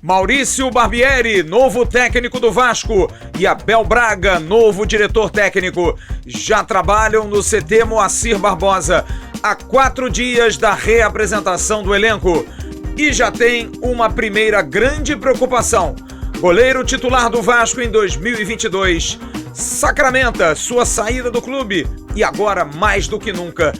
Maurício Barbieri, novo técnico do Vasco, e Abel Braga, novo diretor técnico, já trabalham no CT Moacir Barbosa há 4 dias da reapresentação do elenco. E já tem uma primeira grande preocupação. Goleiro titular do Vasco em 2022 sacramenta sua saída do clube e agora, mais do que nunca,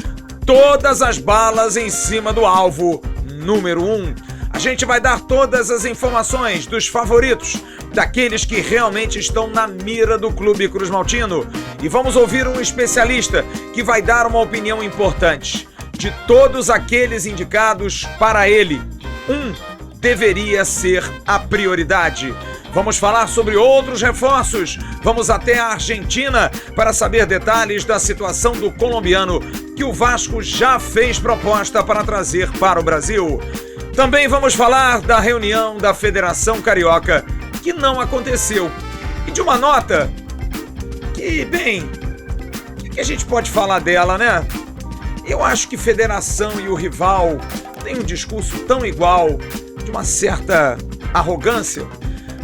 todas as balas em cima do alvo número 1. A gente vai dar todas as informações dos favoritos, daqueles que realmente estão na mira do Clube Cruz Maltino. E vamos ouvir um especialista que vai dar uma opinião importante. De todos aqueles indicados para ele, deveria ser a prioridade. Vamos falar sobre outros reforços. Vamos até a Argentina para saber detalhes da situação do colombiano que o Vasco já fez proposta para trazer para o Brasil. Também vamos falar da reunião da Federação Carioca, que não aconteceu. E de uma nota que, bem, o que a gente pode falar dela, né? Eu acho que Federação e o rival têm um discurso tão igual, de uma certa arrogância,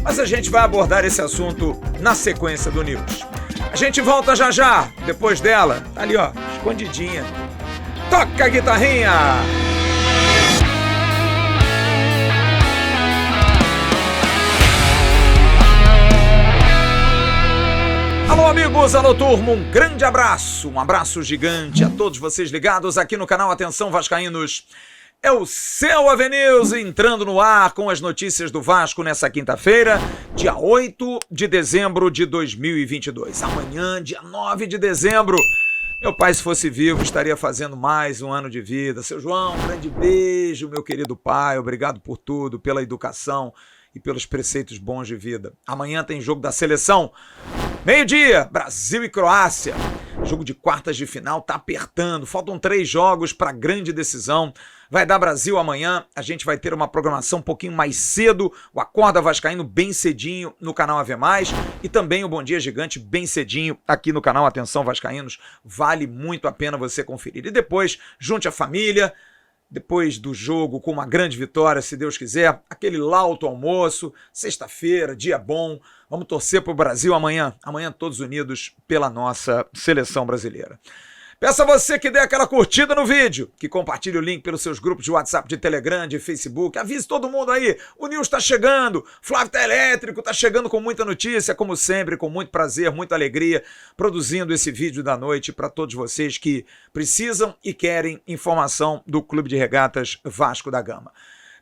mas a gente vai abordar esse assunto na sequência do News. A gente volta já já, depois dela, tá ali ó, escondidinha. Toca a guitarrinha! Alô amigos, alô turma, um grande abraço, um abraço gigante a todos vocês ligados aqui no canal Atenção Vascaínos. É o Seu Avenews entrando no ar com as notícias do Vasco nessa quinta-feira, dia 8 de dezembro de 2022. Amanhã, dia 9 de dezembro, meu pai, se fosse vivo, estaria fazendo mais um ano de vida. Seu João, um grande beijo, meu querido pai, obrigado por tudo, pela educação e pelos preceitos bons de vida. Amanhã tem jogo da seleção. Meio-dia, Brasil e Croácia. Jogo de quartas de final, tá apertando. Faltam 3 jogos para grande decisão. Vai dar Brasil amanhã. A gente vai ter uma programação um pouquinho mais cedo. O Acorda Vascaíno bem cedinho no canal AV+. E também o Bom Dia Gigante bem cedinho aqui no canal Atenção Vascaínos. Vale muito a pena você conferir. E depois, junte a família. Depois do jogo, com uma grande vitória, se Deus quiser, aquele lauto almoço, sexta-feira, dia bom, vamos torcer para o Brasil amanhã todos unidos pela nossa seleção brasileira. Peço a você que dê aquela curtida no vídeo, que compartilhe o link pelos seus grupos de WhatsApp, de Telegram, de Facebook, avise todo mundo aí, o News está chegando, Flávio tá elétrico, está chegando com muita notícia, como sempre, com muito prazer, muita alegria, produzindo esse vídeo da noite para todos vocês que precisam e querem informação do Clube de Regatas Vasco da Gama.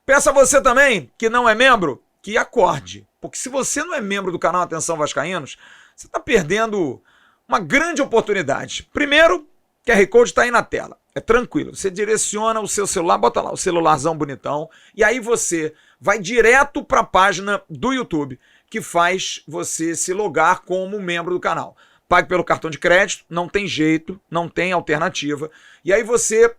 Peço a você também, que não é membro, que acorde, porque se você não é membro do canal Atenção Vascaínos, você está perdendo uma grande oportunidade. Primeiro, QR Code está aí na tela, é tranquilo, você direciona o seu celular, bota lá o celularzão bonitão, e aí você vai direto para a página do YouTube, que faz você se logar como membro do canal. Pague pelo cartão de crédito, não tem jeito, não tem alternativa, e aí você,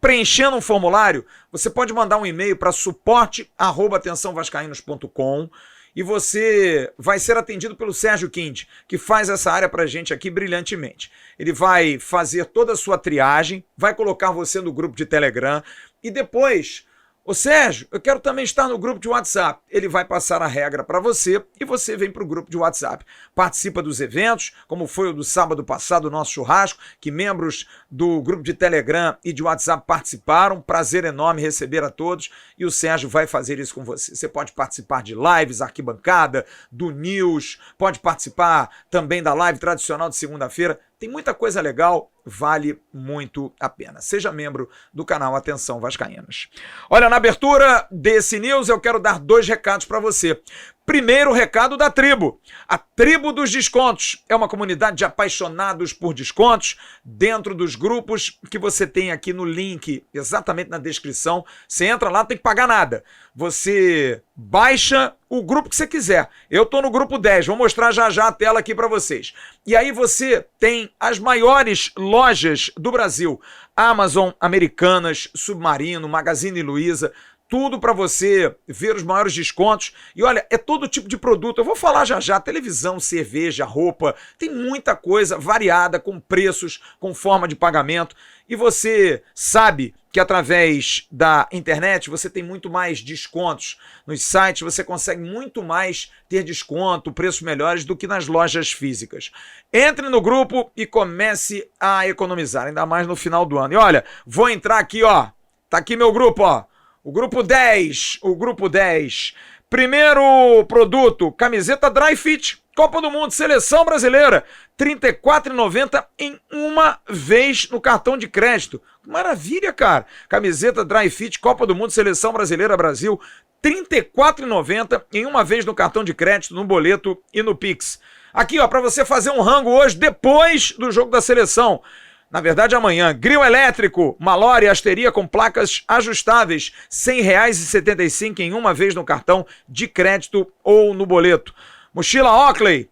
preenchendo um formulário, você pode mandar um e-mail para suporte@atençãovascaínos.com, e você vai ser atendido pelo Sérgio Quinte, que faz essa área pra gente aqui brilhantemente. Ele vai fazer toda a sua triagem, vai colocar você no grupo de Telegram e depois, ô Sérgio, eu quero também estar no grupo de WhatsApp. Ele vai passar a regra para você e você vem para o grupo de WhatsApp. Participa dos eventos, como foi o do sábado passado, o nosso churrasco, que membros do grupo de Telegram e de WhatsApp participaram. Prazer enorme receber a todos e o Sérgio vai fazer isso com você. Você pode participar de lives, arquibancada, do News, pode participar também da live tradicional de segunda-feira. Tem muita coisa legal, vale muito a pena. Seja membro do canal Atenção Vascaínos. Olha, na abertura desse News eu quero dar 2 recados para você. Primeiro recado da Tribo. A Tribo dos Descontos é uma comunidade de apaixonados por descontos dentro dos grupos que você tem aqui no link, exatamente na descrição. Você entra lá, não tem que pagar nada. Você baixa o grupo que você quiser. Eu estou no grupo 10, vou mostrar já já a tela aqui para vocês. E aí você tem as maiores lojas do Brasil. Amazon, Americanas, Submarino, Magazine Luiza, tudo para você ver os maiores descontos. E olha, é todo tipo de produto. Eu vou falar já já, televisão, cerveja, roupa, tem muita coisa variada, com preços, com forma de pagamento. E você sabe que através da internet você tem muito mais descontos. Nos sites você consegue muito mais ter desconto, preços melhores do que nas lojas físicas. Entre no grupo e comece a economizar, ainda mais no final do ano. E olha, vou entrar aqui, ó. Tá aqui meu grupo, ó. O grupo 10, o grupo 10. Primeiro produto, camiseta Dry Fit, Copa do Mundo, Seleção Brasileira, R$ 34,90 em uma vez no cartão de crédito. Maravilha, cara. Camiseta Dry Fit, Copa do Mundo, Seleção Brasileira, Brasil, R$ 34,90 em uma vez no cartão de crédito, no boleto e no Pix. Aqui, ó, para você fazer um rango hoje, depois do jogo da seleção. Na verdade, amanhã, grill elétrico, Malori Asteria com placas ajustáveis, R$ 100,75 em uma vez no cartão de crédito ou no boleto. Mochila Oakley,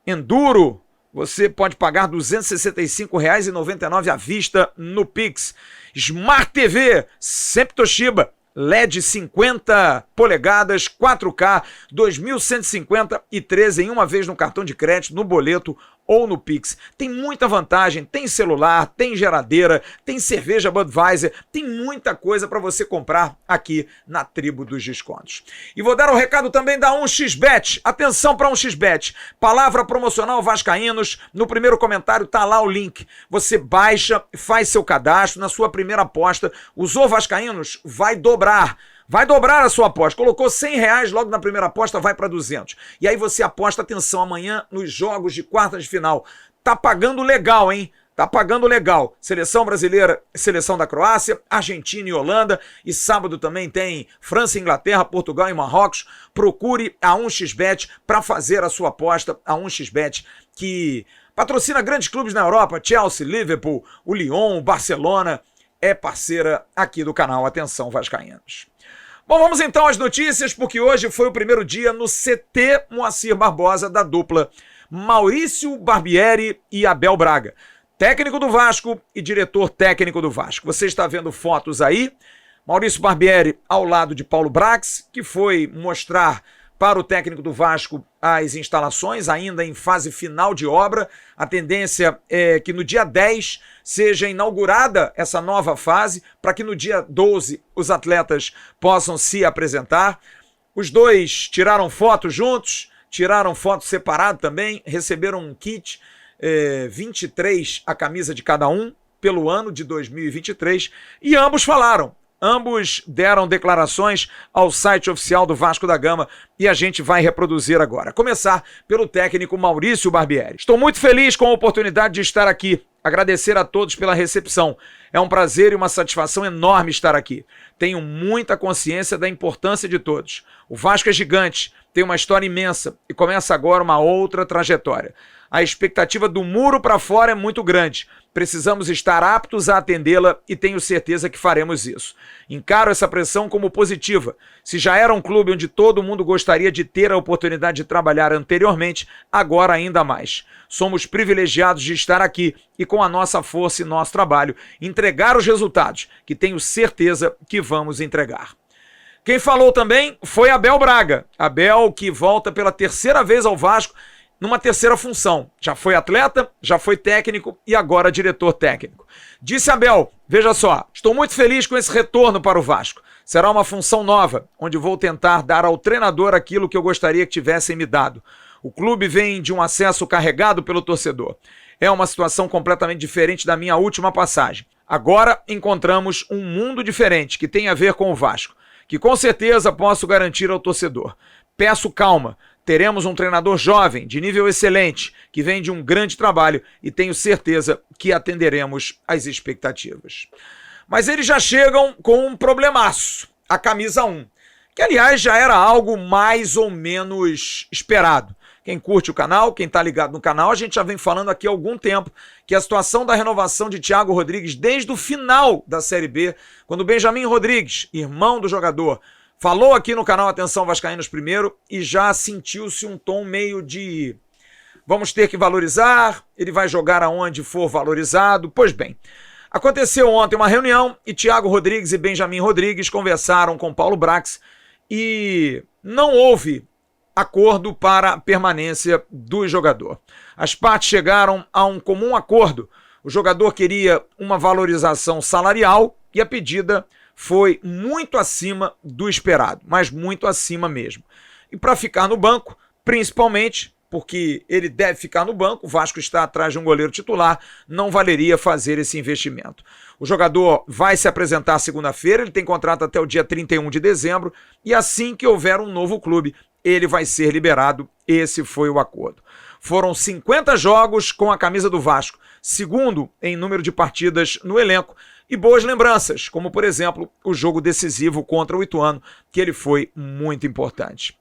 Enduro, você pode pagar R$ 265,99 à vista no Pix. Smart TV, sempre Toshiba, LED 50 polegadas, 4K, 2.153 em uma vez no cartão de crédito, no boleto ou no Pix. Tem muita vantagem, tem celular, tem geladeira, tem cerveja Budweiser, tem muita coisa para você comprar aqui na Tribo dos Descontos. E vou dar um recado também da 1xBet. Atenção para 1xBet. Palavra promocional Vascaínos. No primeiro comentário tá lá o link. Você baixa, faz seu cadastro na sua primeira aposta. Usou Vascaínos? Vai dobrar. Vai dobrar a sua aposta. Colocou R$ 100 logo na primeira aposta, vai para 200. E aí você aposta, atenção, amanhã nos jogos de quartas de final. Tá pagando legal, hein? Tá pagando legal. Seleção brasileira, seleção da Croácia, Argentina e Holanda. E sábado também tem França, Inglaterra, Portugal e Marrocos. Procure a 1xBet para fazer a sua aposta. A 1xBet que patrocina grandes clubes na Europa. Chelsea, Liverpool, o Lyon, o Barcelona. É parceira aqui do canal Atenção Vascaínos. Bom, vamos então às notícias, porque hoje foi o primeiro dia no CT Moacir Barbosa da dupla Maurício Barbieri e Abel Braga. Técnico do Vasco e diretor técnico do Vasco. Você está vendo fotos aí. Maurício Barbieri ao lado de Paulo Brax, que foi mostrar para o técnico do Vasco as instalações, ainda em fase final de obra. A tendência é que no dia 10 seja inaugurada essa nova fase, para que no dia 12 os atletas possam se apresentar. Os dois tiraram fotos juntos, tiraram foto separado também, receberam um kit, 23 a camisa de cada um, pelo ano de 2023, e ambos falaram. Ambos deram declarações ao site oficial do Vasco da Gama e a gente vai reproduzir agora. Começar pelo técnico Maurício Barbieri. Estou muito feliz com a oportunidade de estar aqui. Agradecer a todos pela recepção. É um prazer e uma satisfação enorme estar aqui. Tenho muita consciência da importância de todos. O Vasco é gigante, tem uma história imensa e começa agora uma outra trajetória. A expectativa do muro para fora é muito grande. Precisamos estar aptos a atendê-la e tenho certeza que faremos isso. Encaro essa pressão como positiva. Se já era um clube onde todo mundo gostaria de ter a oportunidade de trabalhar anteriormente, agora ainda mais. Somos privilegiados de estar aqui e com a nossa força e nosso trabalho entregar os resultados, que tenho certeza que vamos entregar. Quem falou também foi Abel Braga. Abel que volta pela terceira vez ao Vasco, numa terceira função. Já foi atleta, já foi técnico e agora diretor técnico. Disse Abel, veja só, estou muito feliz com esse retorno para o Vasco. Será uma função nova, onde vou tentar dar ao treinador aquilo que eu gostaria que tivessem me dado. O clube vem de um acesso carregado pelo torcedor. É uma situação completamente diferente da minha última passagem. Agora encontramos um mundo diferente que tem a ver com o Vasco, que com certeza posso garantir ao torcedor. Peço calma. Teremos um treinador jovem, de nível excelente, que vem de um grande trabalho e tenho certeza que atenderemos às expectativas. Mas eles já chegam com um problemaço, a camisa 1, que aliás já era algo mais ou menos esperado. Quem curte o canal, quem está ligado no canal, a gente já vem falando aqui há algum tempo que a situação da renovação de Thiago Rodrigues desde o final da Série B, quando Benjamin Rodrigues, irmão do jogador, falou aqui no canal Atenção Vascaínos primeiro e já sentiu-se um tom meio de vamos ter que valorizar, ele vai jogar aonde for valorizado. Pois bem, Aconteceu ontem uma reunião e Thiago Rodrigues e Benjamin Rodrigues conversaram com Paulo Brax e não houve acordo para a permanência do jogador. As partes chegaram a um comum acordo. O jogador queria uma valorização salarial e a pedida foi muito acima do esperado, mas muito acima mesmo. E para ficar no banco, principalmente porque ele deve ficar no banco, o Vasco está atrás de um goleiro titular, não valeria fazer esse investimento. O jogador vai se apresentar segunda-feira, ele tem contrato até o dia 31 de dezembro, e assim que houver um novo clube, ele vai ser liberado. Esse foi o acordo. Foram 50 jogos com a camisa do Vasco, segundo em número de partidas no elenco, e boas lembranças, como por exemplo o jogo decisivo contra o Ituano, que ele foi muito importante.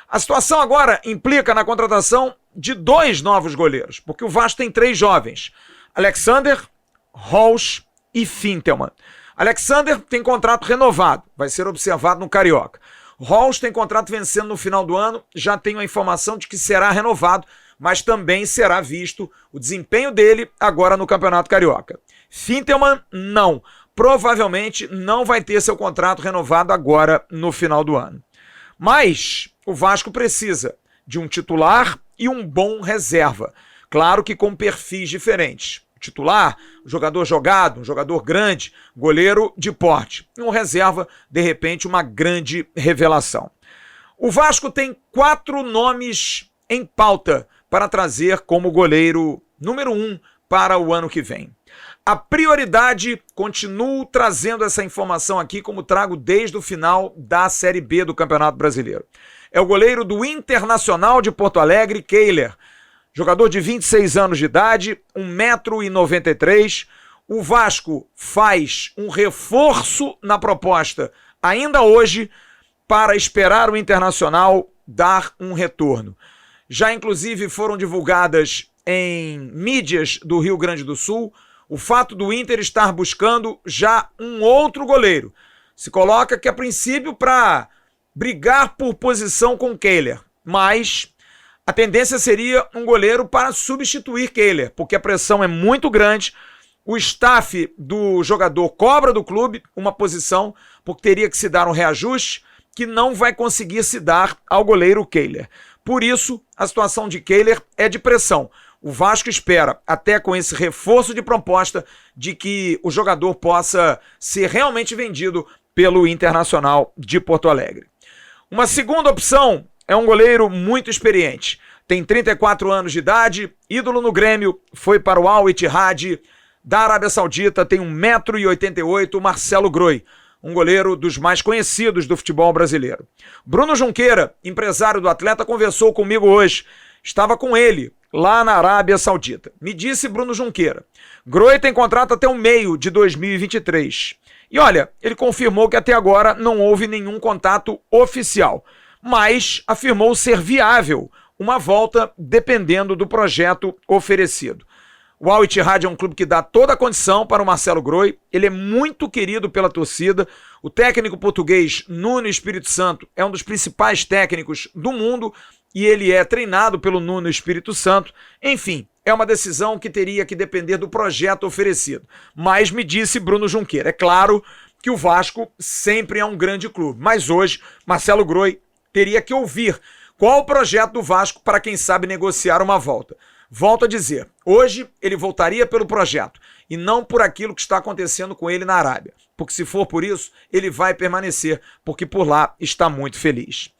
A situação agora implica na contratação de 2 novos goleiros, porque o Vasco tem 3 jovens, Alexander, Rous e Fintelman. Alexander tem contrato renovado, vai ser observado no Carioca. Rous tem contrato vencendo no final do ano, já tenho a informação de que será renovado, mas também será visto o desempenho dele agora no Campeonato Carioca. Fintelman, não. Provavelmente não vai ter seu contrato renovado agora no final do ano. Mas o Vasco precisa de um titular e um bom reserva. Claro que com perfis diferentes. O titular, um jogador jogado, um jogador grande, goleiro de porte. E um reserva, de repente, uma grande revelação. O Vasco tem 4 nomes em pauta para trazer como goleiro número 1 para o ano que vem. A prioridade, continuo trazendo essa informação aqui como trago desde o final da Série B do Campeonato Brasileiro. É o goleiro do Internacional de Porto Alegre, Kehler. Jogador de 26 anos de idade, 1,93 m. O Vasco faz um reforço na proposta ainda hoje para esperar o Internacional dar um retorno. Já inclusive foram divulgadas em mídias do Rio Grande do Sul o fato do Inter estar buscando já um outro goleiro. Se coloca que a princípio para brigar por posição com Kehler, mas a tendência seria um goleiro para substituir Kehler, porque a pressão é muito grande, o staff do jogador cobra do clube uma posição, porque teria que se dar um reajuste que não vai conseguir se dar ao goleiro Kehler. Por isso, a situação de Kehler é de pressão. O Vasco espera, até com esse reforço de proposta, de que o jogador possa ser realmente vendido pelo Internacional de Porto Alegre. Uma segunda opção é um goleiro muito experiente. Tem 34 anos de idade, ídolo no Grêmio, foi para o Al Ittihad da Arábia Saudita, tem 1,88 m, Marcelo Groi, um goleiro dos mais conhecidos do futebol brasileiro. Bruno Junqueira, empresário do atleta, conversou comigo hoje. Estava com ele lá na Arábia Saudita. Me disse Bruno Junqueira, Groi tem contrato até o meio de 2023. E olha, ele confirmou que até agora não houve nenhum contato oficial, mas afirmou ser viável uma volta dependendo do projeto oferecido. O Al Ittihad é um clube que dá toda a condição para o Marcelo Groi, ele é muito querido pela torcida, o técnico português Nuno Espírito Santo é um dos principais técnicos do mundo e ele é treinado pelo Nuno Espírito Santo. Enfim, é uma decisão que teria que depender do projeto oferecido. Mas me disse Bruno Junqueira, é claro que o Vasco sempre é um grande clube, mas hoje Marcelo Groi teria que ouvir qual o projeto do Vasco para, quem sabe, negociar uma volta. Volto a dizer, hoje ele voltaria pelo projeto e não por aquilo que está acontecendo com ele na Arábia. Porque se for por isso, ele vai permanecer, porque por lá está muito feliz.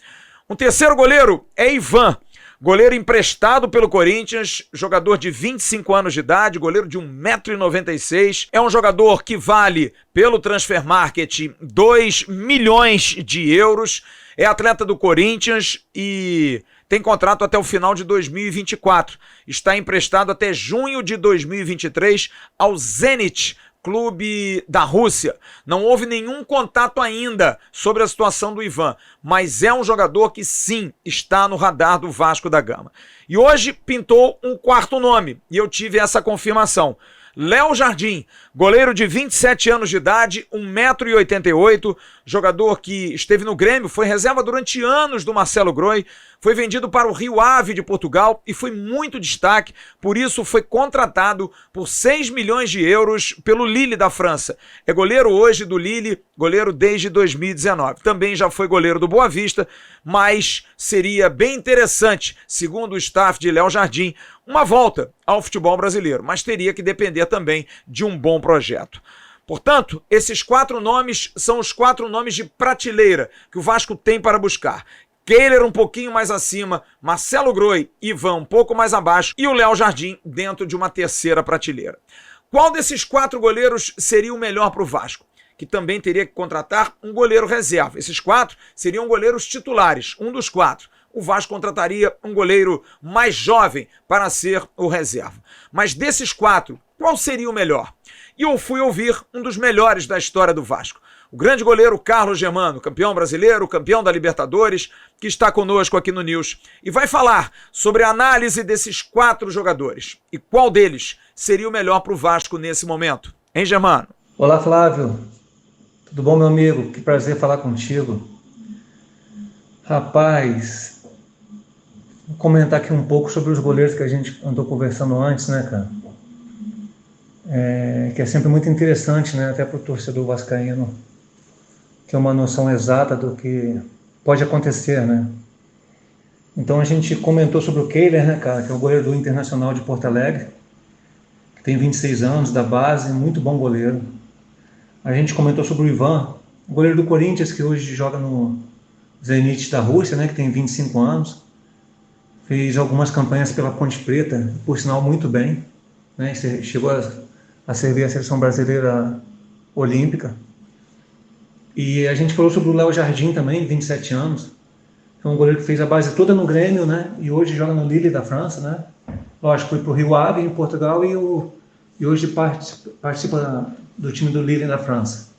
Um terceiro goleiro é Ivan, goleiro emprestado pelo Corinthians, jogador de 25 anos de idade, goleiro de 1,96 m. É um jogador que vale, pelo Transfer Market, 2 milhões de euros. É atleta do Corinthians e tem contrato até o final de 2024. Está emprestado até junho de 2023 ao Zenit, clube da Rússia. Não houve nenhum contato ainda sobre a situação do Ivan, mas é um jogador que sim está no radar do Vasco da Gama. E hoje pintou um quarto nome e eu tive essa confirmação. Léo Jardim, goleiro de 27 anos de idade, 1,88 m, jogador que esteve no Grêmio, foi reserva durante anos do Marcelo Groi, foi vendido para o Rio Ave de Portugal e foi muito destaque, por isso foi contratado por 6 milhões de euros pelo Lille da França. É goleiro hoje do Lille, goleiro desde 2019. Também já foi goleiro do Boa Vista, mas seria bem interessante, segundo o staff de Léo Jardim, uma volta ao futebol brasileiro, mas teria que depender também de um bom projeto. Portanto, esses 4 nomes são os 4 nomes de prateleira que o Vasco tem para buscar. Kehler um pouquinho mais acima, Marcelo Groi, Ivan um pouco mais abaixo e o Léo Jardim dentro de uma terceira prateleira. Qual desses 4 goleiros seria o melhor para o Vasco? Que também teria que contratar um goleiro reserva. Esses 4 seriam goleiros titulares, um dos 4. O Vasco contrataria um goleiro mais jovem para ser o reserva. Mas desses 4, qual seria o melhor? E eu fui ouvir um dos melhores da história do Vasco. O grande goleiro Carlos Germano, campeão brasileiro, campeão da Libertadores, que está conosco aqui no News. E vai falar sobre a análise desses 4 jogadores. E qual deles seria o melhor para o Vasco nesse momento. Hein, Germano? Olá, Flávio. Tudo bom, meu amigo? Que prazer falar contigo. Rapaz, vou comentar aqui um pouco sobre os goleiros que a gente andou conversando antes, né, cara? Que é sempre muito interessante, né, até para o torcedor vascaíno ter uma noção exata do que pode acontecer, né? Então a gente comentou sobre o Kehler, né, cara, que é o goleiro do Internacional de Porto Alegre, que tem 26 anos, da base, muito bom goleiro. A gente comentou sobre o Ivan, o goleiro do Corinthians, que hoje joga no Zenit da Rússia, né, que tem 25 anos. Fez algumas campanhas pela Ponte Preta, por sinal muito bem, né? Chegou a servir a seleção brasileira olímpica. E a gente falou sobre o Léo Jardim também, 27 anos. É um goleiro que fez a base toda no Grêmio, né? E hoje joga no Lille da França, né? Lógico, foi para o Rio Ave, em Portugal, e hoje participa do time do Lille da França.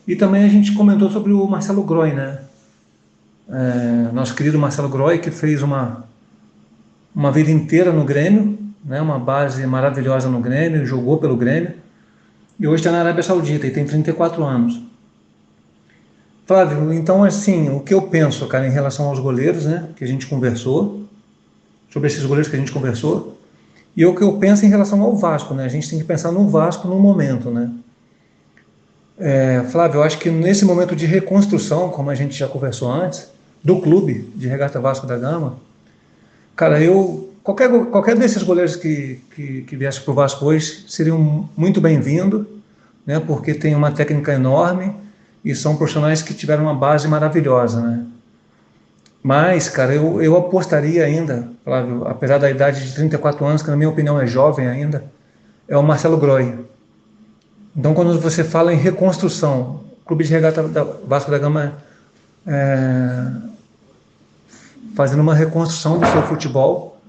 E também a gente comentou sobre o Marcelo Groi, né? Nosso querido Marcelo Groi, que fez uma vida inteira no Grêmio, né? Uma base maravilhosa no Grêmio, jogou pelo Grêmio, e hoje está na Arábia Saudita e tem 34 anos. Flávio, então assim, o que eu penso, cara, em relação aos goleiros, né, que a gente conversou, sobre esses goleiros que a gente conversou, e o que eu penso em relação ao Vasco, né, a gente tem que pensar no Vasco no momento, né. Flávio, eu acho que nesse momento de reconstrução, como a gente já conversou antes, do clube de Regata Vasco da Gama, cara, qualquer desses goleiros que viesse para o Vasco hoje seriam muito bem-vindos, né, porque tem uma técnica enorme e são profissionais que tiveram uma base maravilhosa, né? Mas, cara, eu apostaria ainda, Flávio, apesar da idade de 34 anos, que na minha opinião é jovem ainda, é o Marcelo Groi. Então, quando você fala em reconstrução, o Clube de Regata Vasco da Gama fazendo uma reconstrução do seu futebol,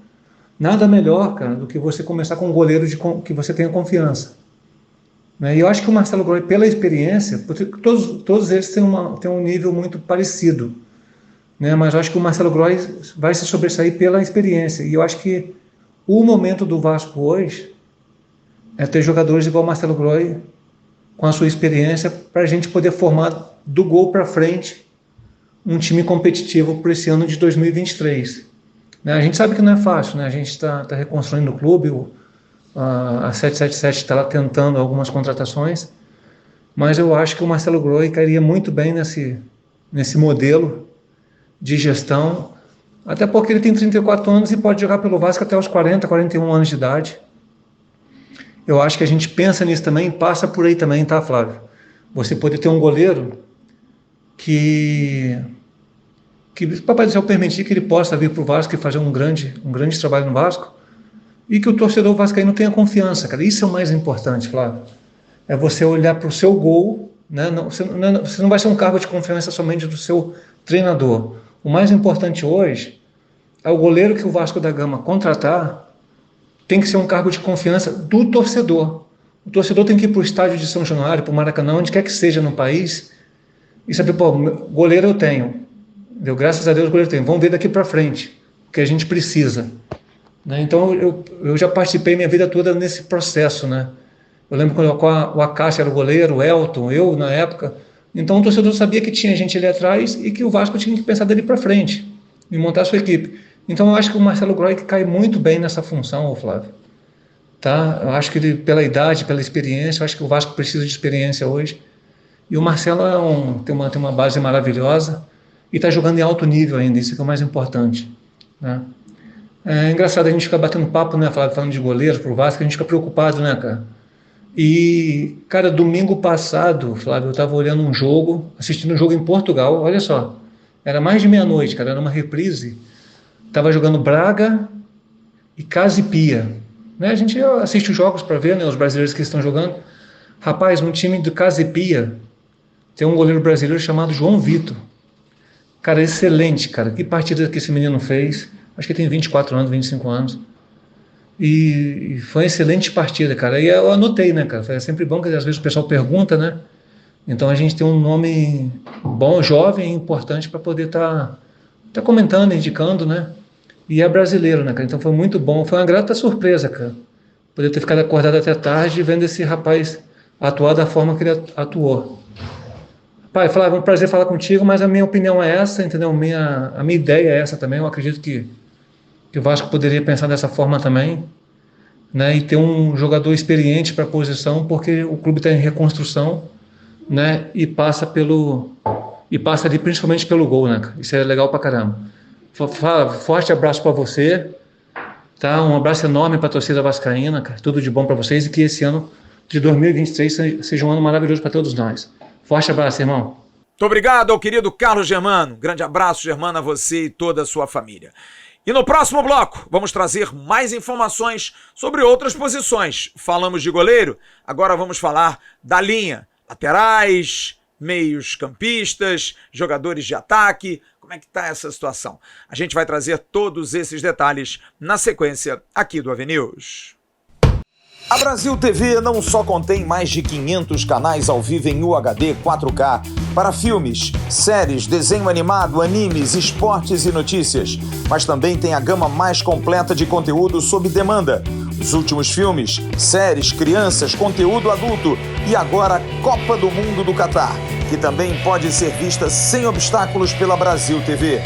nada melhor, cara, do que você começar com um goleiro que você tenha confiança. E eu acho que o Marcelo Groi, pela experiência, porque todos eles têm um nível muito parecido, né? Mas eu acho que o Marcelo Groi vai se sobressair pela experiência. E eu acho que o momento do Vasco hoje é ter jogadores igual o Marcelo Groi, com a sua experiência, para a gente poder formar do gol para frente um time competitivo para esse ano de 2023. A gente sabe que não é fácil, né? A gente está reconstruindo o clube, a 777 está lá tentando algumas contratações, mas eu acho que o Marcelo Groi cairia muito bem nesse modelo de gestão, até porque ele tem 34 anos e pode jogar pelo Vasco até os 40, 41 anos de idade. Eu acho que a gente pensa nisso também, passa por aí também, tá, Flávio? Você poder ter um goleiro que o Papai do Céu permitir que ele possa vir para o Vasco e fazer um grande trabalho no Vasco, e que o torcedor vascaíno tenha confiança, cara. Isso é o mais importante, Flávio. É você olhar para o seu gol, né? Você não vai ser um cargo de confiança somente do seu treinador. O mais importante hoje é o goleiro que o Vasco da Gama contratar, tem que ser um cargo de confiança do torcedor. O torcedor tem que ir para o estádio de São Januário, para o Maracanã, onde quer que seja no país, e saber, pô, goleiro eu tenho. Graças a Deus o goleiro tem. Vamos ver daqui para frente, o que a gente precisa. Então eu já participei minha vida toda nesse processo, né? Eu lembro quando o Acácio era o goleiro, o Elton, eu na época, Então o torcedor sabia que tinha gente ali atrás e que o Vasco tinha que pensar dali para frente e montar a sua equipe. Então eu acho que o Marcelo Groy cai muito bem nessa função, Flávio. Tá? Eu acho que ele, pela idade, pela experiência, eu acho que o Vasco precisa de experiência hoje. E o Marcelo tem uma base maravilhosa e está jogando em alto nível ainda, isso que é o mais importante. Né? É engraçado a gente ficar batendo papo, né, Flávio, falando de goleiros pro Vasco, a gente fica preocupado, né, cara? E, cara, domingo passado, Flávio, eu estava olhando um jogo, assistindo um jogo em Portugal, olha só, era mais de meia-noite, cara, era uma reprise, estava jogando Braga e Casa e Pia, né? A gente assiste os jogos para ver, né, os brasileiros que estão jogando. Rapaz, no time do Casa e Pia tem um goleiro brasileiro chamado João Vitor. Cara, excelente, cara, que partida que esse menino fez, acho que ele tem 24 anos, 25 anos. E foi uma excelente partida, cara. E eu anotei, né, cara? É sempre bom que às vezes o pessoal pergunta, né? Então a gente tem um nome bom, jovem, importante para poder tá comentando, indicando, né? E é brasileiro, né, cara? Então foi muito bom. Foi uma grata surpresa, cara. Poder ter ficado acordado até tarde vendo esse rapaz atuar da forma que ele atuou. Pai, Flávio, é um prazer falar contigo, mas a minha opinião é essa, entendeu? A minha ideia é essa também. Eu acredito que o Vasco poderia pensar dessa forma também, né, e ter um jogador experiente para a posição, porque o clube está em reconstrução, né, e passa ali principalmente pelo gol, né? Isso é legal pra caramba. Forte abraço para você, tá? Um abraço enorme para a torcida vascaína, cara. Tudo de bom para vocês e que esse ano de 2023 seja um ano maravilhoso para todos nós. Forte abraço, irmão. Muito obrigado ao querido Carlos Germano. Grande abraço, Germano, a você e toda a sua família. E no próximo bloco, vamos trazer mais informações sobre outras posições. Falamos de goleiro, agora vamos falar da linha. Laterais, meios campistas, jogadores de ataque. Como é que está essa situação? A gente vai trazer todos esses detalhes na sequência aqui do AVNews. A Brasil TV não só contém mais de 500 canais ao vivo em UHD 4K para filmes, séries, desenho animado, animes, esportes e notícias, mas também tem a gama mais completa de conteúdo sob demanda. Os últimos filmes, séries, crianças, conteúdo adulto e agora Copa do Mundo do Catar, que também pode ser vista sem obstáculos pela Brasil TV.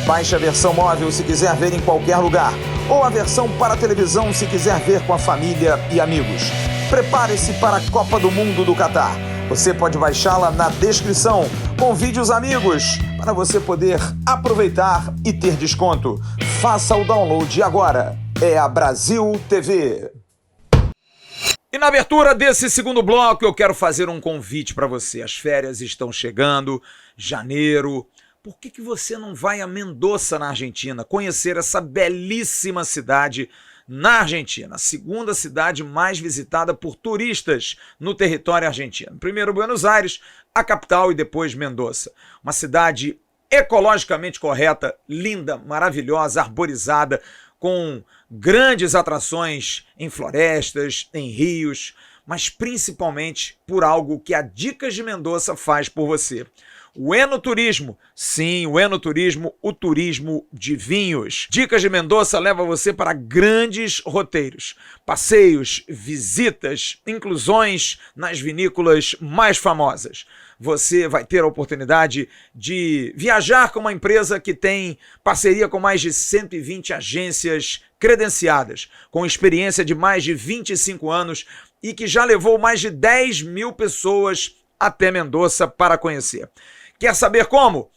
Baixe a versão móvel se quiser ver em qualquer lugar, ou a versão para televisão se quiser ver com a família e amigos. Prepare-se para a Copa do Mundo do Catar. Você pode baixá-la na descrição. Convide os amigos para você poder aproveitar e ter desconto. Faça o download agora. É a Brasil TV. E na abertura desse segundo bloco eu quero fazer um convite para você. As férias estão chegando, janeiro. Por que você não vai a Mendoza, na Argentina, conhecer essa belíssima cidade na Argentina? A segunda cidade mais visitada por turistas no território argentino. Primeiro Buenos Aires, a capital, e depois Mendoza. Uma cidade ecologicamente correta, linda, maravilhosa, arborizada, com grandes atrações em florestas, em rios, mas principalmente por algo que a Dicas de Mendoza faz por você. O Enoturismo, sim, o Enoturismo, o turismo de vinhos. Dicas de Mendoza leva você para grandes roteiros, passeios, visitas, inclusões nas vinícolas mais famosas. Você vai ter a oportunidade de viajar com uma empresa que tem parceria com mais de 120 agências credenciadas, com experiência de mais de 25 anos e que já levou mais de 10 mil pessoas até Mendoza para conhecer. Quer saber como?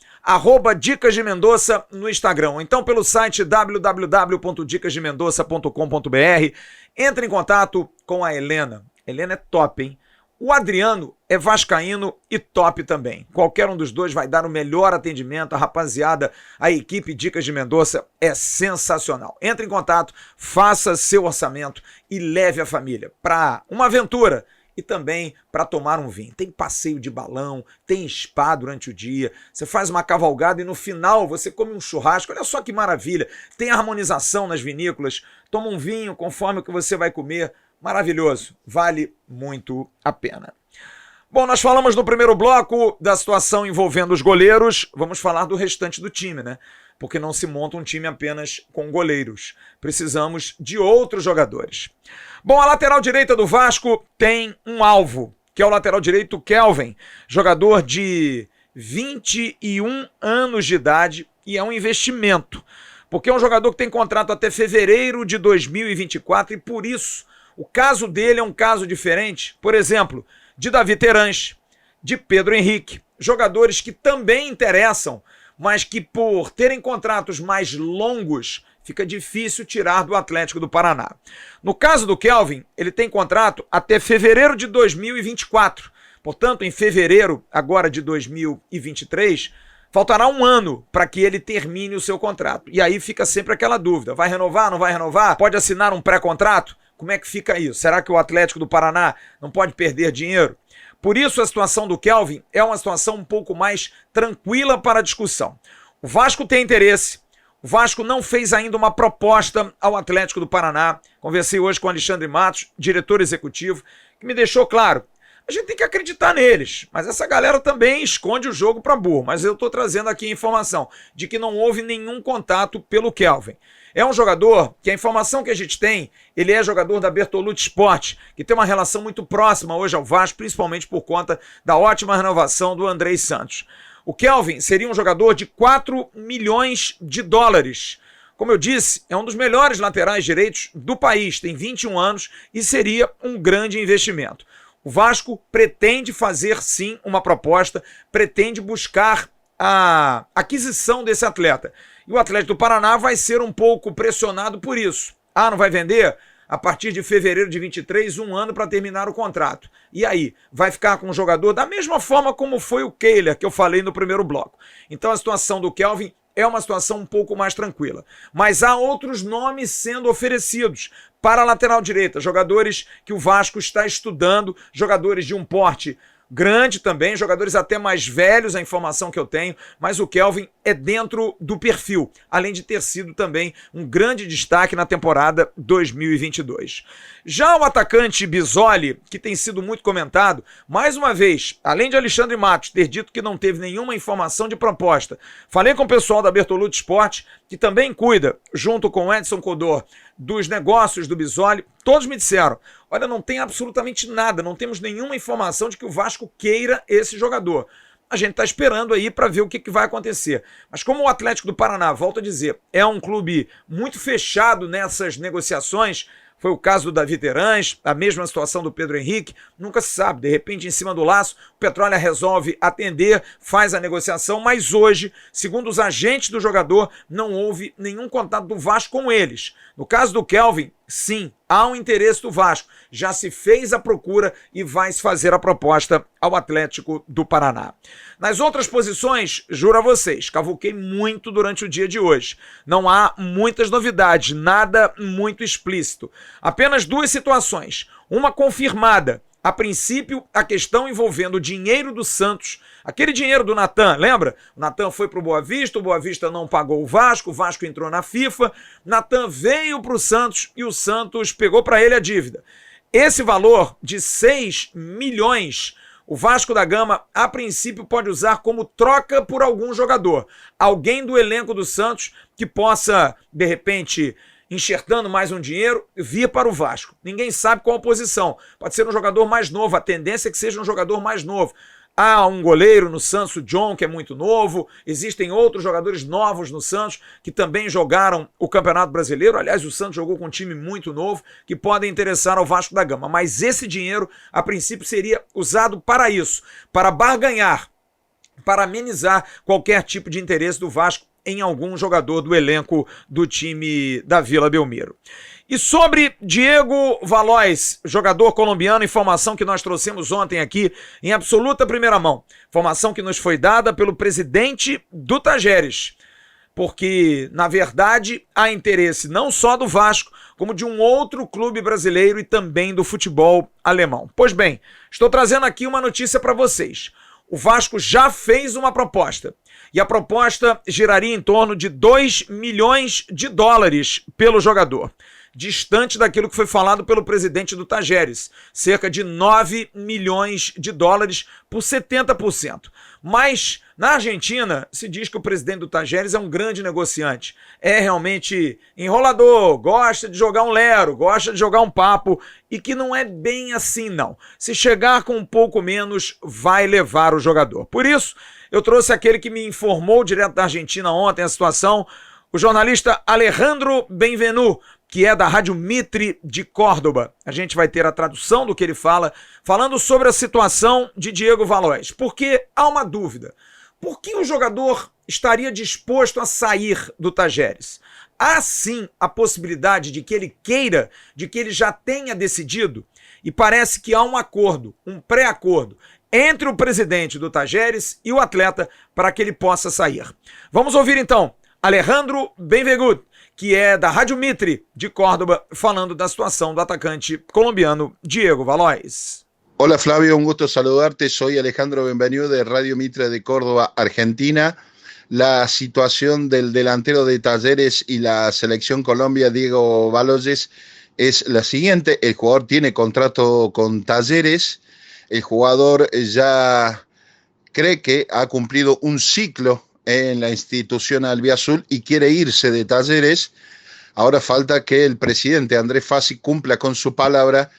@Dicas de Mendoza no Instagram. Então pelo site www.dicasdemendoza.com.br. Entre em contato com a Helena. Helena é top, hein? O Adriano é vascaíno e top também. Qualquer um dos dois vai dar o melhor atendimento. A rapaziada, a equipe Dicas de Mendoza é sensacional. Entre em contato, faça seu orçamento e leve a família para uma aventura. E também para tomar um vinho. Tem passeio de balão, tem spa durante o dia, você faz uma cavalgada e no final você come um churrasco. Olha só que maravilha. Tem harmonização nas vinícolas, toma um vinho conforme o que você vai comer. Maravilhoso, vale muito a pena. Bom, nós falamos no primeiro bloco da situação envolvendo os goleiros, vamos falar do restante do time, né? Porque não se monta um time apenas com goleiros. Precisamos de outros jogadores. Bom, a lateral direita do Vasco tem um alvo, que é o lateral direito Kelvin, jogador de 21 anos de idade e é um investimento, porque é um jogador que tem contrato até fevereiro de 2024 e por isso o caso dele é um caso diferente, por exemplo, de Davi Terãs, de Pedro Henrique, jogadores que também interessam, mas que por terem contratos mais longos, fica difícil tirar do Atlético do Paraná. No caso do Kelvin, ele tem contrato até fevereiro de 2024, portanto, em fevereiro agora de 2023, faltará um ano para que ele termine o seu contrato. E aí fica sempre aquela dúvida, vai renovar, não vai renovar? Pode assinar um pré-contrato? Como é que fica isso? Será que o Atlético do Paraná não pode perder dinheiro? Por isso a situação do Kelvin é uma situação um pouco mais tranquila para a discussão. O Vasco tem interesse, o Vasco não fez ainda uma proposta ao Atlético do Paraná. Conversei hoje com o Alexandre Matos, diretor executivo, que me deixou claro, a gente tem que acreditar neles, mas essa galera também esconde o jogo para burro. Mas eu estou trazendo aqui a informação de que não houve nenhum contato pelo Kelvin. É um jogador que a informação que a gente tem, ele é jogador da Bertolucci Sport, que tem uma relação muito próxima hoje ao Vasco, principalmente por conta da ótima renovação do Andrei Santos. O Kelvin seria um jogador de 4 milhões de dólares. Como eu disse, é um dos melhores laterais direitos do país, tem 21 anos e seria um grande investimento. O Vasco pretende fazer sim uma proposta, pretende buscar a aquisição desse atleta. E o Atlético do Paraná vai ser um pouco pressionado por isso. Ah, não vai vender? A partir de fevereiro de 23, um ano para terminar o contrato. E aí? Vai ficar com o jogador da mesma forma como foi o Kehler, que eu falei no primeiro bloco. Então a situação do Kelvin é uma situação um pouco mais tranquila. Mas há outros nomes sendo oferecidos para a lateral direita, jogadores que o Vasco está estudando, jogadores de um porte grande também, jogadores até mais velhos, a informação que eu tenho, mas o Kelvin é dentro do perfil, além de ter sido também um grande destaque na temporada 2022. Já o atacante Bisoli, que tem sido muito comentado, mais uma vez, além de Alexandre Matos ter dito que não teve nenhuma informação de proposta, falei com o pessoal da Bertolucci Sport, que também cuida, junto com o Edson Codor, dos negócios do Bisoli, todos me disseram, olha, não tem absolutamente nada, não temos nenhuma informação de que o Vasco queira esse jogador. A gente está esperando aí para ver o que vai acontecer. Mas como o Atlético do Paraná, volto a dizer, é um clube muito fechado nessas negociações, foi o caso do Davi Terãs, a mesma situação do Pedro Henrique, nunca se sabe, de repente em cima do laço, o Petrolha resolve atender, faz a negociação, mas hoje, segundo os agentes do jogador, não houve nenhum contato do Vasco com eles. No caso do Kelvin, sim, há um interesse do Vasco, já se fez a procura e vai se fazer a proposta ao Atlético do Paraná. Nas outras posições, juro a vocês, cavuquei muito durante o dia de hoje. Não há muitas novidades, nada muito explícito. Apenas duas situações, uma confirmada. A princípio, a questão envolvendo o dinheiro do Santos, aquele dinheiro do Natan, lembra? O Natan foi para o Boa Vista não pagou o Vasco entrou na FIFA, Natan veio para o Santos e o Santos pegou para ele a dívida. Esse valor de 6 milhões, o Vasco da Gama, a princípio, pode usar como troca por algum jogador. Alguém do elenco do Santos que possa, de repente, enxertando mais um dinheiro, vir para o Vasco. Ninguém sabe qual a posição. Pode ser um jogador mais novo, a tendência é que seja um jogador mais novo. Há um goleiro no Santos, o John, que é muito novo. Existem outros jogadores novos no Santos que também jogaram o Campeonato Brasileiro. Aliás, o Santos jogou com um time muito novo que podem interessar ao Vasco da Gama. Mas esse dinheiro, a princípio, seria usado para isso, para barganhar, para amenizar qualquer tipo de interesse do Vasco em algum jogador do elenco do time da Vila Belmiro. E sobre Diego Valois, jogador colombiano, informação que nós trouxemos ontem aqui em absoluta primeira mão. Informação que nos foi dada pelo presidente do Tajeres. Porque, na verdade, há interesse não só do Vasco, como de um outro clube brasileiro e também do futebol alemão. Pois bem, estou trazendo aqui uma notícia para vocês. O Vasco já fez uma proposta. E a proposta giraria em torno de 2 milhões de dólares pelo jogador. distante daquilo que foi falado pelo presidente do Tajeres, cerca de 9 milhões de dólares por 70%. Mas na Argentina se diz que o presidente do Tajeres é um grande negociante, é realmente enrolador, gosta de jogar um lero, gosta de jogar um papo, e que não é bem assim não. Se chegar com um pouco menos, vai levar o jogador. Por isso, eu trouxe aquele que me informou direto da Argentina ontem a situação, o jornalista Alejandro Benvenu, que é da Rádio Mitre de Córdoba. A gente vai ter a tradução do que ele fala, falando sobre a situação de Diego Valois. Porque há uma dúvida. Por que o jogador estaria disposto a sair do Tajeres? Há sim a possibilidade de que ele queira, de que ele já tenha decidido, e parece que há um acordo, um pré-acordo, entre o presidente do Tajeres e o atleta para que ele possa sair. Vamos ouvir então Alejandro Benvenu, que é da Rádio Mitre de Córdoba, falando da situação do atacante colombiano Diego Valois. Hola Flavio, un gusto saludarte. Soy Alejandro Benvenu de Radio Mitre de Córdoba, Argentina. La situación del delantero de Talleres y la selección Colombia, Diego Valois, es la siguiente. El jugador tiene contrato con Talleres. El jugador ya cree que ha cumplido un ciclo en la institución albiazul y quiere irse de Talleres. Ahora falta que el presidente Andrés Fassi cumpla con su palabra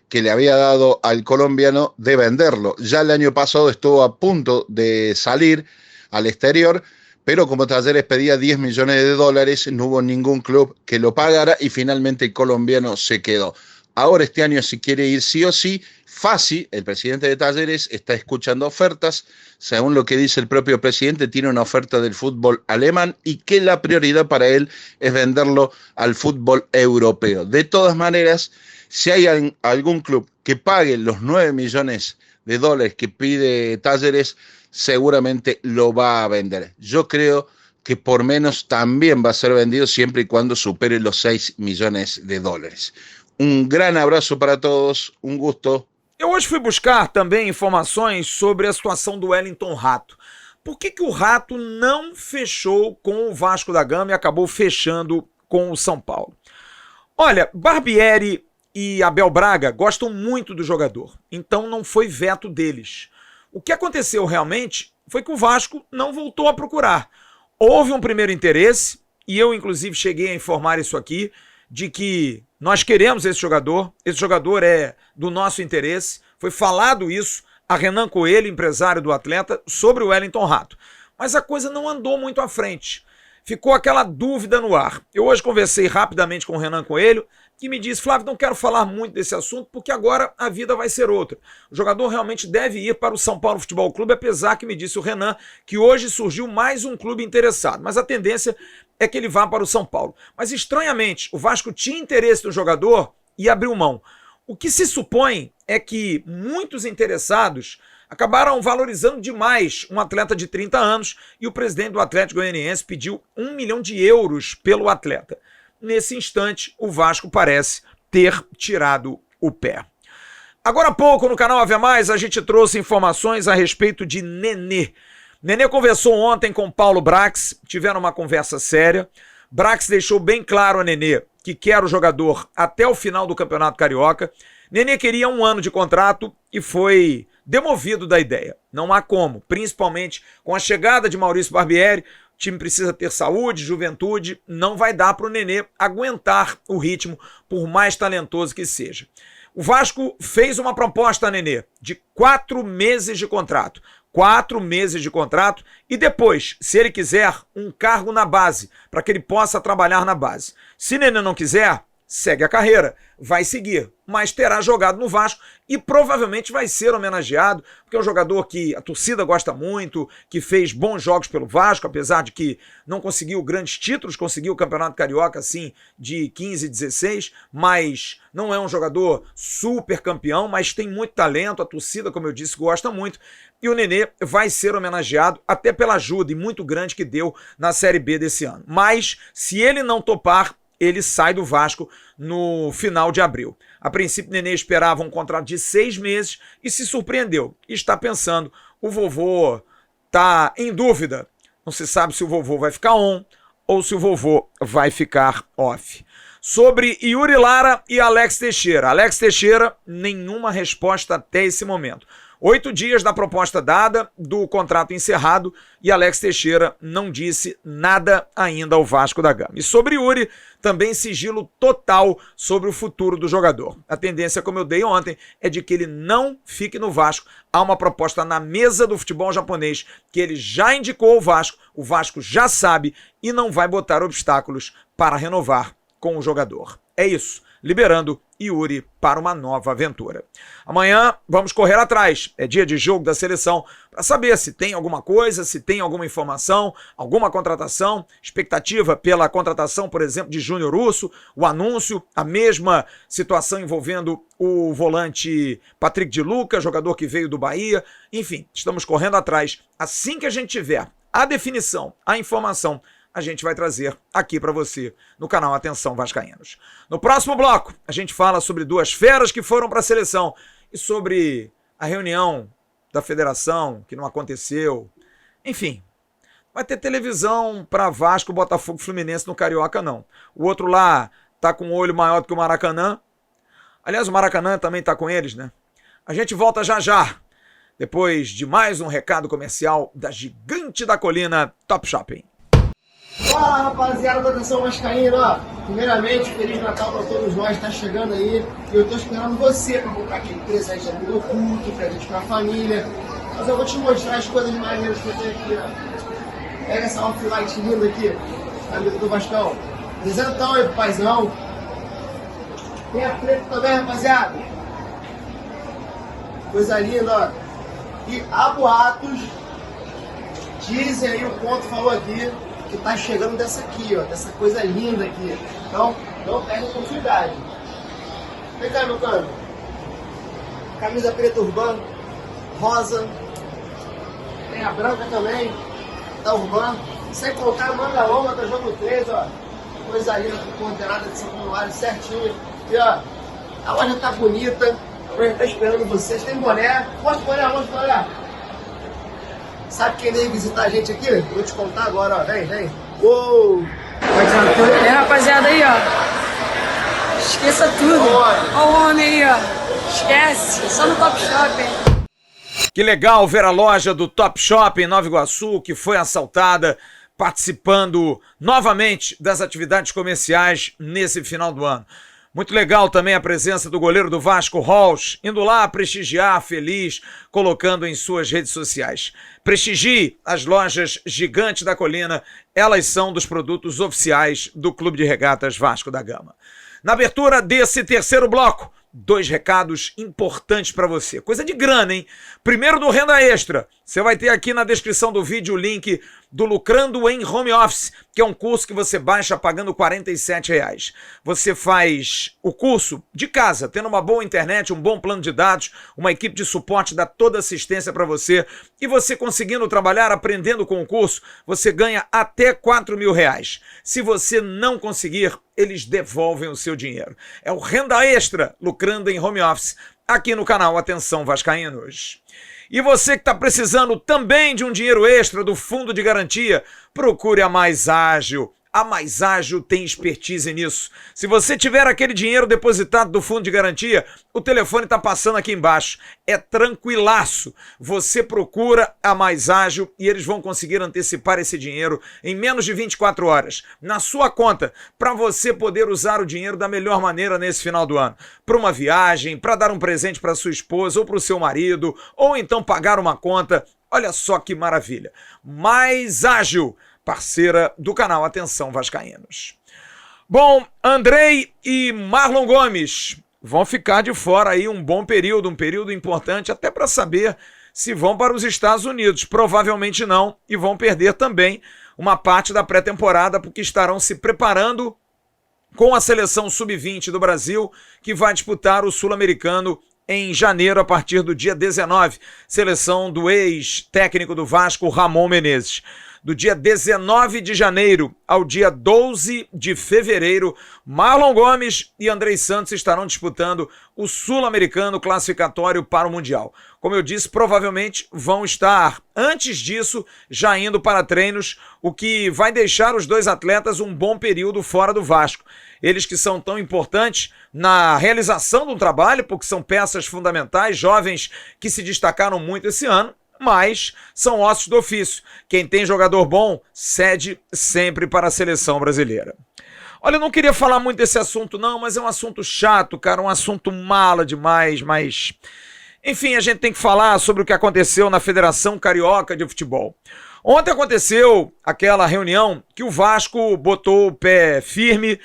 que le había dado al colombiano de venderlo. Ya el año pasado estuvo a punto de salir al exterior, pero como Talleres pedía 10 millones de dólares, no hubo ningún club que lo pagara y finalmente el colombiano se quedó. Ahora este año si quiere ir sí o sí, Fassi, el presidente de Talleres, está escuchando ofertas. Según lo que dice el propio presidente, tiene una oferta del fútbol alemán y que la prioridad para él es venderlo al fútbol europeo. De todas maneras, si hay algún club que pague los 9 millones de dólares que pide Talleres, seguramente lo va a vender. Yo creo que por menos también va a ser vendido siempre y cuando supere los 6 millones de dólares. Um grande abraço para todos, um gusto. Eu hoje fui buscar também informações sobre a situação do Wellington Rato. Por que o Rato não fechou com o Vasco da Gama e acabou fechando com o São Paulo? Olha, Barbieri e Abel Braga gostam muito do jogador, então não foi veto deles. O que aconteceu realmente foi que o Vasco não voltou a procurar. Houve um primeiro interesse, e eu inclusive cheguei a informar isso aqui, de que nós queremos esse jogador é do nosso interesse, foi falado isso a Renan Coelho, empresário do atleta, sobre o Wellington Rato. Mas a coisa não andou muito à frente, ficou aquela dúvida no ar. Eu hoje conversei rapidamente com o Renan Coelho, que me disse: Flávio, não quero falar muito desse assunto, porque agora a vida vai ser outra. O jogador realmente deve ir para o São Paulo Futebol Clube, apesar que me disse o Renan que hoje surgiu mais um clube interessado, mas a tendência é que ele vá para o São Paulo. Mas estranhamente, o Vasco tinha interesse no jogador e abriu mão. O que se supõe é que muitos interessados acabaram valorizando demais um atleta de 30 anos e o presidente do Atlético Goianiense pediu 1 milhão de euros pelo atleta. Nesse instante, o Vasco parece ter tirado o pé. Agora há pouco, no canal Ave Mais, a gente trouxe informações a respeito de Nenê. Nenê conversou ontem com Paulo Brax, tiveram uma conversa séria. Brax deixou bem claro a Nenê que quer o jogador até o final do Campeonato Carioca. Nenê queria 1 ano de contrato e foi demovido da ideia. Não há como, principalmente com a chegada de Maurício Barbieri. O time precisa ter saúde, juventude, não vai dar para o Nenê aguentar o ritmo, por mais talentoso que seja. O Vasco fez uma proposta a Nenê de 4 meses de contrato. 4 meses de contrato e depois, se ele quiser, um cargo na base, para que ele possa trabalhar na base. Se Nenê não quiser, segue a carreira, vai seguir, mas terá jogado no Vasco e provavelmente vai ser homenageado, porque é um jogador que a torcida gosta muito, que fez bons jogos pelo Vasco, apesar de que não conseguiu grandes títulos, conseguiu o Campeonato Carioca assim de 15 e 16, mas não é um jogador super campeão, mas tem muito talento, a torcida, como eu disse, gosta muito, e o Nenê vai ser homenageado até pela ajuda e muito grande que deu na Série B desse ano. Mas se ele não topar, ele sai do Vasco no final de abril. A princípio, Nenê esperava um contrato de 6 meses e se surpreendeu. Está pensando, o vovô está em dúvida. Não se sabe se o vovô vai ficar on ou se o vovô vai ficar off. Sobre Yuri Lara e Alex Teixeira. Alex Teixeira, nenhuma resposta até esse momento. 8 dias da proposta dada, do contrato encerrado, e Alex Teixeira não disse nada ainda ao Vasco da Gama. E sobre Yuri, também sigilo total sobre o futuro do jogador. A tendência, como eu dei ontem, é de que ele não fique no Vasco. Há uma proposta na mesa do futebol japonês que ele já indicou ao Vasco, o Vasco já sabe e não vai botar obstáculos para renovar com o jogador. É isso, liberando Yuri para uma nova aventura. Amanhã vamos correr atrás, é dia de jogo da seleção, para saber se tem alguma coisa, se tem alguma informação, alguma contratação, expectativa pela contratação, por exemplo, de Júnior Urso, o anúncio, a mesma situação envolvendo o volante Patrick de Luca, jogador que veio do Bahia, enfim, estamos correndo atrás. Assim que a gente tiver a definição, a informação, a gente vai trazer aqui para você no canal Atenção Vascaínos. No próximo bloco, a gente fala sobre 2 feras que foram para a seleção e sobre a reunião da federação que não aconteceu. Enfim, vai ter televisão para Vasco, Botafogo, Fluminense no Carioca não. O outro lá tá com um olho maior do que o Maracanã. Aliás, o Maracanã também tá com eles, né? A gente volta já já, depois de mais um recado comercial da Gigante da Colina Top Shopping. Fala, rapaziada da Atenção Vascaína, ó. Primeiramente, Feliz Natal pra todos nós, tá chegando aí. E eu tô esperando você pra comprar aquele presente amigo oculto, presente pra família. Mas eu vou te mostrar as coisas maneiras que eu tenho aqui, ó. Pega essa off-light linda aqui, amigo do Vascão. Dezentão aí pro paizão. Tem a preta também, rapaziada. Coisa linda, ó. E há boatos, dizem aí, o ponto falou aqui, que tá chegando dessa aqui, ó, dessa coisa linda aqui. Então, não perde a oportunidade. Vem cá, meu cano. Camisa preta Urbana, rosa. Tem a branca também, da Urbana. Sem contar a manga longa da Jogo 3, ó. Coisa linda, com coordenada de São Paulo, certinho. E ó, a loja tá bonita. A loja tá esperando vocês. Tem boné. Mostra o boné, mostra o boné. Sabe quem veio visitar a gente aqui? Vou te contar agora, ó. Vem, vem. Uou! É, rapaziada, aí, ó. Esqueça tudo. Olha o homem aí, ó. Esquece. Só no Top Shopping. Que legal ver a loja do Top Shopping em Nova Iguaçu, que foi assaltada, participando novamente das atividades comerciais nesse final do ano. Muito legal também a presença do goleiro do Vasco, Halls, indo lá prestigiar, feliz, colocando em suas redes sociais. Prestigie as lojas Gigante da Colina, elas são dos produtos oficiais do Clube de Regatas Vasco da Gama. Na abertura desse terceiro bloco, 2 recados importantes para você. Coisa de grana, hein? Primeiro do Renda Extra. Você vai ter aqui na descrição do vídeo o link do Lucrando em Home Office, que é um curso que você baixa pagando R$ 47. Você faz o curso de casa, tendo uma boa internet, um bom plano de dados, uma equipe de suporte dá toda assistência para você, e você conseguindo trabalhar, aprendendo com o curso, você ganha até R$4.000. Se você não conseguir, eles devolvem o seu dinheiro. É o Renda Extra, Lucrando em Home Office, aqui no canal Atenção Vascaínos. E você que está precisando também de um dinheiro extra do Fundo de Garantia, procure a Mais Ágil. A Mais Ágil tem expertise nisso. Se você tiver aquele dinheiro depositado do Fundo de Garantia, o telefone está passando aqui embaixo. É tranquilaço. Você procura a Mais Ágil e eles vão conseguir antecipar esse dinheiro em menos de 24 horas na sua conta, para você poder usar o dinheiro da melhor maneira nesse final do ano. Para uma viagem, para dar um presente para sua esposa ou para o seu marido, ou então pagar uma conta. Olha só que maravilha. Mais Ágil, parceira do canal Atenção Vascaínos. Bom, Andrei e Marlon Gomes vão ficar de fora aí um bom período, um período importante até para saber se vão para os Estados Unidos. Provavelmente não, e vão perder também uma parte da pré-temporada, porque estarão se preparando com a seleção sub-20 do Brasil, que vai disputar o Sul-Americano em janeiro, a partir do dia 19, seleção do ex-técnico do Vasco, Ramon Menezes. do dia 19 de janeiro ao dia 12 de fevereiro, Marlon Gomes e Andrei Santos estarão disputando o Sul-Americano classificatório para o Mundial. Como eu disse, provavelmente vão estar, antes disso, já indo para treinos, o que vai deixar os dois atletas um bom período fora do Vasco. Eles que são tão importantes na realização do trabalho, porque são peças fundamentais, jovens que se destacaram muito esse ano, mas são ossos do ofício. Quem tem jogador bom, cede sempre para a seleção brasileira. Olha, eu não queria falar muito desse assunto não, mas é um assunto chato, cara, um assunto mala demais, mas... Enfim, a gente tem que falar sobre o que aconteceu na Federação Carioca de Futebol. Ontem aconteceu aquela reunião que o Vasco botou o pé firme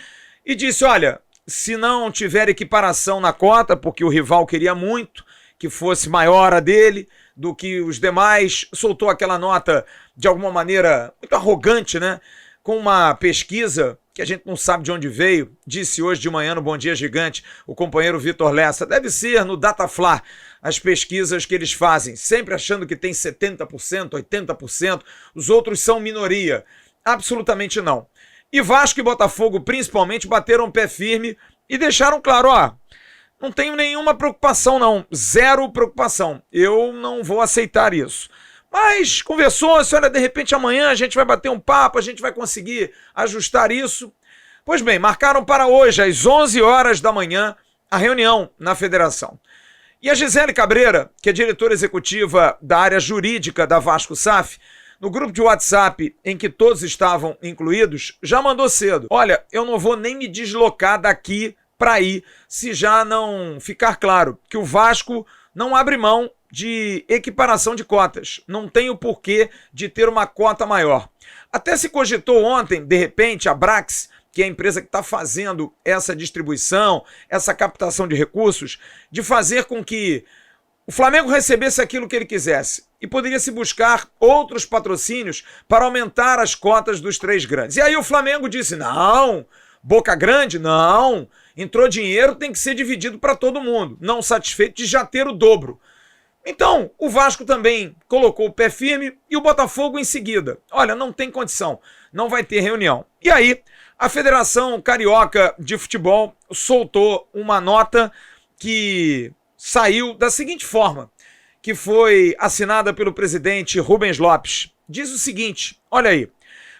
e disse, olha, se não tiver equiparação na cota, porque o rival queria muito que fosse maior a dele do que os demais, soltou aquela nota de alguma maneira muito arrogante, né? Com uma pesquisa que a gente não sabe de onde veio, disse hoje de manhã no Bom Dia Gigante o companheiro Vitor Lessa, deve ser no Datafla, as pesquisas que eles fazem, sempre achando que tem 70%, 80%, os outros são minoria. Absolutamente não. E Vasco e Botafogo, principalmente, bateram o pé firme e deixaram claro, ó, não tenho nenhuma preocupação não, zero preocupação, eu não vou aceitar isso. Mas conversou-se, olha, de repente amanhã a gente vai bater um papo, a gente vai conseguir ajustar isso. Pois bem, marcaram para hoje, às 11 horas da manhã, a reunião na federação. E a Gisele Cabreira, que é diretora executiva da área jurídica da Vasco SAF, no grupo de WhatsApp em que todos estavam incluídos, já mandou cedo. Olha, eu não vou nem me deslocar daqui para ir, se já não ficar claro que o Vasco não abre mão de equiparação de cotas. Não tem o porquê de ter uma cota maior. Até se cogitou ontem, de repente, a Brax, que é a empresa que está fazendo essa distribuição, essa captação de recursos, de fazer com que o Flamengo recebesse aquilo que ele quisesse. E poderia se buscar outros patrocínios para aumentar as cotas dos três grandes. E aí o Flamengo disse, não, Boca Grande, não, entrou dinheiro, tem que ser dividido para todo mundo. Não satisfeito de já ter o dobro. Então, o Vasco também colocou o pé firme e o Botafogo em seguida. Olha, não tem condição, não vai ter reunião. E aí, a Federação Carioca de Futebol soltou uma nota que saiu da seguinte forma, que foi assinada pelo presidente Rubens Lopes. Diz o seguinte, olha aí,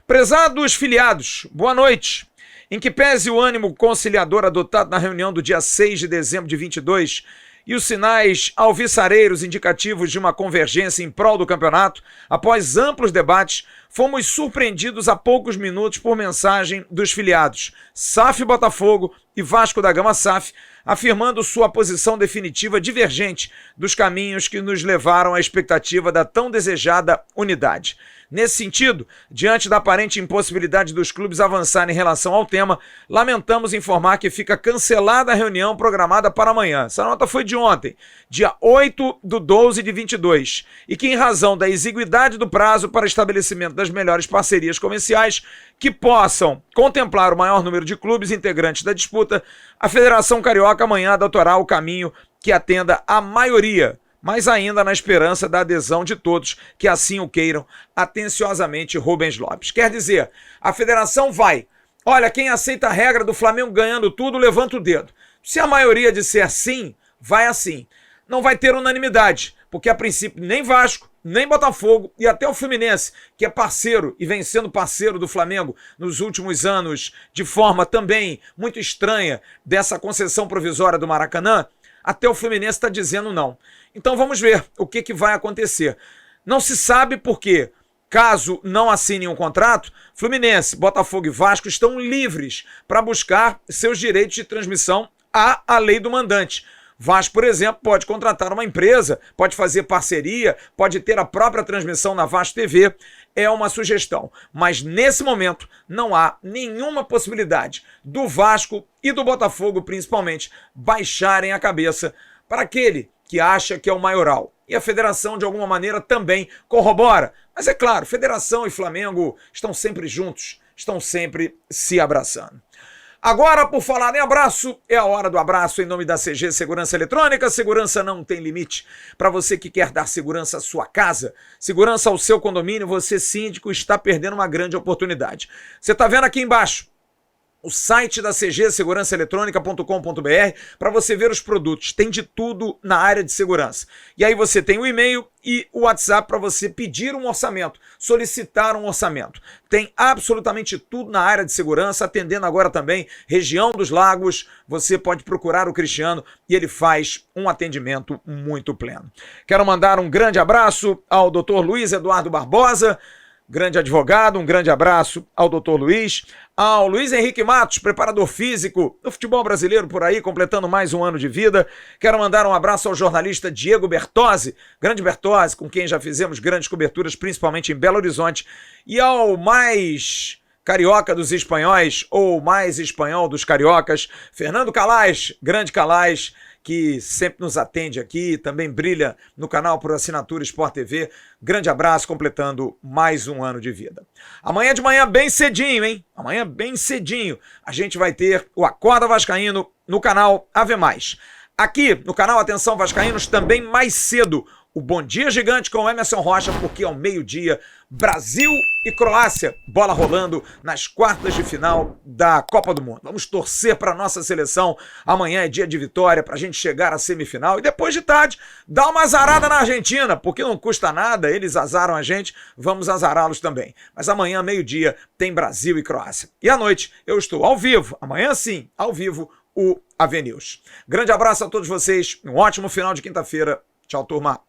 prezados filiados, boa noite. Em que pese o ânimo conciliador adotado na reunião do dia 6 de dezembro de 22 e os sinais alviçareiros indicativos de uma convergência em prol do campeonato, após amplos debates, fomos surpreendidos a poucos minutos por mensagem dos filiados SAF Botafogo e Vasco da Gama SAF, afirmando sua posição definitiva divergente dos caminhos que nos levaram à expectativa da tão desejada unidade. Nesse sentido, diante da aparente impossibilidade dos clubes avançarem em relação ao tema, lamentamos informar que fica cancelada a reunião programada para amanhã. Essa nota foi de ontem, dia 8/12/22, e que em razão da exiguidade do prazo para estabelecimento das melhores parcerias comerciais que possam contemplar o maior número de clubes integrantes da disputa, a Federação Carioca amanhã adotará o caminho que atenda a maioria, mas ainda na esperança da adesão de todos que assim o queiram, atenciosamente Rubens Lopes. Quer dizer, a federação vai, olha, quem aceita a regra do Flamengo ganhando tudo, levanta o dedo. Se a maioria disser sim, vai assim. Não vai ter unanimidade, porque a princípio nem Vasco, nem Botafogo e até o Fluminense, que é parceiro e vem sendo parceiro do Flamengo nos últimos anos, de forma também muito estranha dessa concessão provisória do Maracanã, até o Fluminense está dizendo não. Então vamos ver o que vai acontecer. Não se sabe porque, caso não assinem um contrato, Fluminense, Botafogo e Vasco estão livres para buscar seus direitos de transmissão à lei do mandante. Vasco, por exemplo, pode contratar uma empresa, pode fazer parceria, pode ter a própria transmissão na Vasco TV, é uma sugestão. Mas nesse momento não há nenhuma possibilidade do Vasco e do Botafogo, principalmente, baixarem a cabeça para aquele que acha que é o maioral. E a federação, de alguma maneira, também corrobora. Mas é claro, federação e Flamengo estão sempre juntos, estão sempre se abraçando. Agora, por falar em abraço, é a hora do abraço em nome da CG Segurança Eletrônica. Segurança não tem limite. Para você que quer dar segurança à sua casa, segurança ao seu condomínio, você, síndico, está perdendo uma grande oportunidade. Você está vendo aqui embaixo o site da CG, segurançaeletrônica.com.br, para você ver os produtos. Tem de tudo na área de segurança. E aí você tem o e-mail e o WhatsApp para você pedir um orçamento, solicitar um orçamento. Tem absolutamente tudo na área de segurança, atendendo agora também região dos lagos. Você pode procurar o Cristiano e ele faz um atendimento muito pleno. Quero mandar um grande abraço ao Dr. Luiz Eduardo Barbosa, grande advogado, um grande abraço ao Dr. Luiz, ao Luiz Henrique Matos, preparador físico do futebol brasileiro por aí, completando mais um ano de vida. Quero mandar um abraço ao jornalista Diego Bertozzi, grande Bertozzi, com quem já fizemos grandes coberturas, principalmente em Belo Horizonte, e ao mais carioca dos espanhóis, ou mais espanhol dos cariocas, Fernando Calais, grande Calais, que sempre nos atende aqui, também brilha no canal por assinatura Sport TV. Grande abraço, completando mais um ano de vida. Amanhã de manhã bem cedinho, hein? Amanhã bem cedinho a gente vai ter o Acorda Vascaíno no canal Ave Mais. Aqui no canal Atenção Vascaínos também mais cedo, o Bom Dia Gigante com o Emerson Rocha, porque ao meio-dia, Brasil e Croácia, bola rolando nas quartas de final da Copa do Mundo. Vamos torcer para a nossa seleção. Amanhã é dia de vitória para a gente chegar à semifinal e depois de tarde dar uma azarada na Argentina, porque não custa nada, eles azaram a gente, vamos azará-los também. Mas amanhã, meio-dia, tem Brasil e Croácia. E à noite eu estou ao vivo, amanhã sim, ao vivo, o AV News. Grande abraço a todos vocês, um ótimo final de quinta-feira. Tchau, turma.